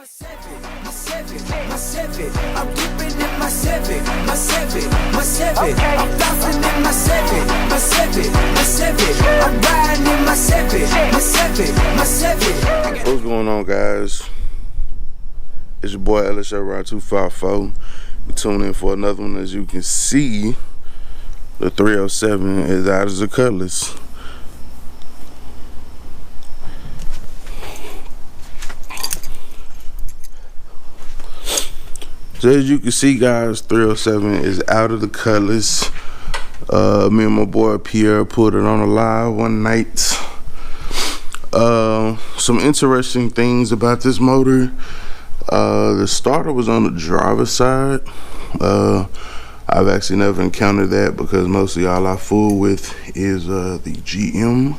I'm dipping in my seven. I'm bouncing in my seven. I'm riding in my seven. What's going on, guys? It's your boy LSR Ride 254. We tune in for another one. As you can see, the 307 is out as a Cutlass. So as you can see, guys, 307 is out of the Cutlass. Me and my boy Pierre put it on a live one night. Some interesting things about this motor. The starter was on the driver's side. I've actually never encountered that because mostly all I fool with is the GM,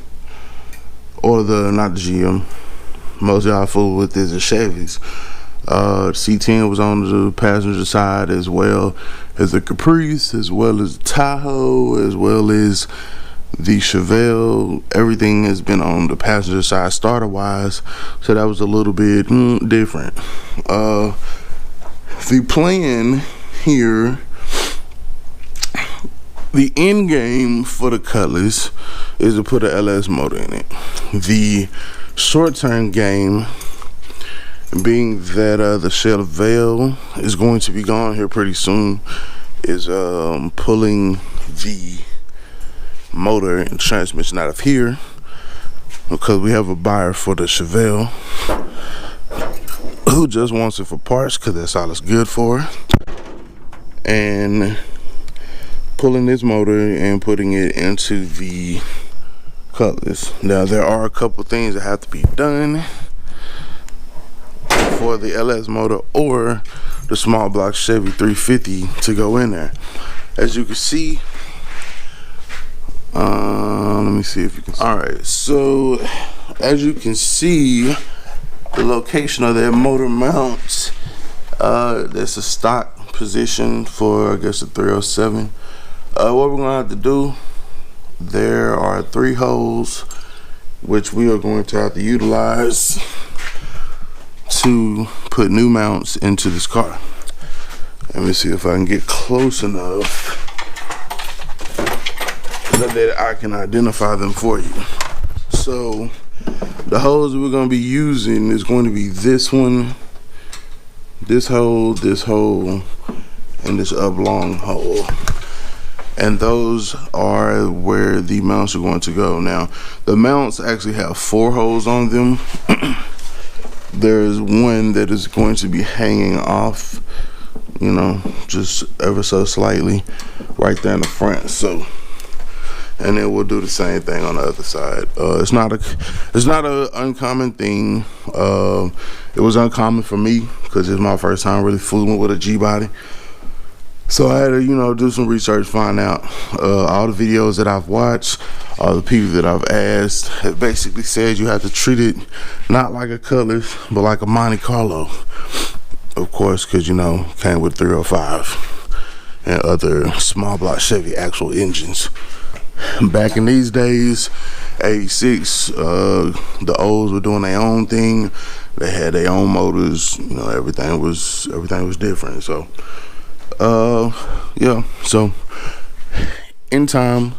or not the GM. Mostly all I fool with is the Chevys. C10 was on the passenger side, as well as the Caprice, as well as the Tahoe, as well as the Chevelle. Everything has been on the passenger side starter wise, so that was a little bit different. The plan here, the end game for the Cutlass is to put an LS motor in it. The short-term game being that the Chevelle is going to be gone here pretty soon, is pulling the motor and transmission out of here, because we have a buyer for the Chevelle who just wants it for parts, because that's all it's good for, and pulling this motor and putting it into the Cutlass. Now there are a couple things that have to be done for the LS motor or the small block Chevy 350 to go in there. As you can see, let me see if you can see. All right, so as you can see, the location of that motor mounts, that's a stock position for, I guess, the 307. What we're gonna have to do, there are 3 holes which we are going to have to utilize to put new mounts into this car. Let me see if I can get close enough that I can identify them for you. So the holes we're going to be using is going to be this one, this hole, and this oblong hole. And those are where the mounts are going to go. Now the mounts actually have 4 holes on them. There's one that is going to be hanging off, you know, just ever so slightly right there in the front. So, and then we'll do the same thing on the other side. It's not a uncommon thing. It was uncommon for me because it's my first time really fooling with a G-body. So I had to, you know, do some research, find out. All the videos that I've watched, all the people that I've asked have basically said you have to treat it not like a Cutlass, but like a Monte Carlo. Of course, because, you know, came with 305 and other small block Chevy actual engines. Back in these days, 86, the O's were doing their own thing. They had their own motors. You know, everything was different. So yeah, so in time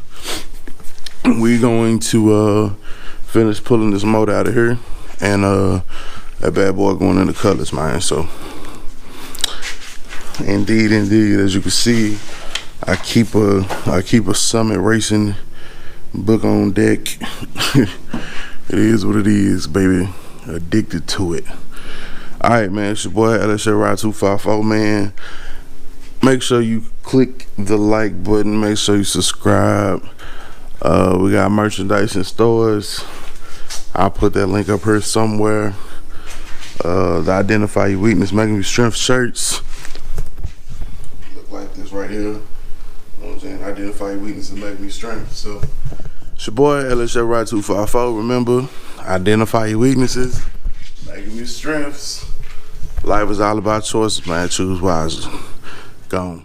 we're going to finish pulling this motor out of here, and that bad boy going in the Cutlass, man. So indeed, as you can see, I keep a Summit Racing book on deck. It is what it is, baby. Addicted to it. All right, man, it's your boy LSR Ride 254, man. Make sure you click the like button. Make sure you subscribe. We got merchandise in stores. I'll put that link up here somewhere. The Identify Your Weakness, Making You Strength shirts look like this right here. You know what I'm saying? Identify your weakness and make me strength. So it's your boy LSR Ride 254. Remember, identify your weaknesses, making you strengths. Life is all about choices, man. Choose wisely. Gone.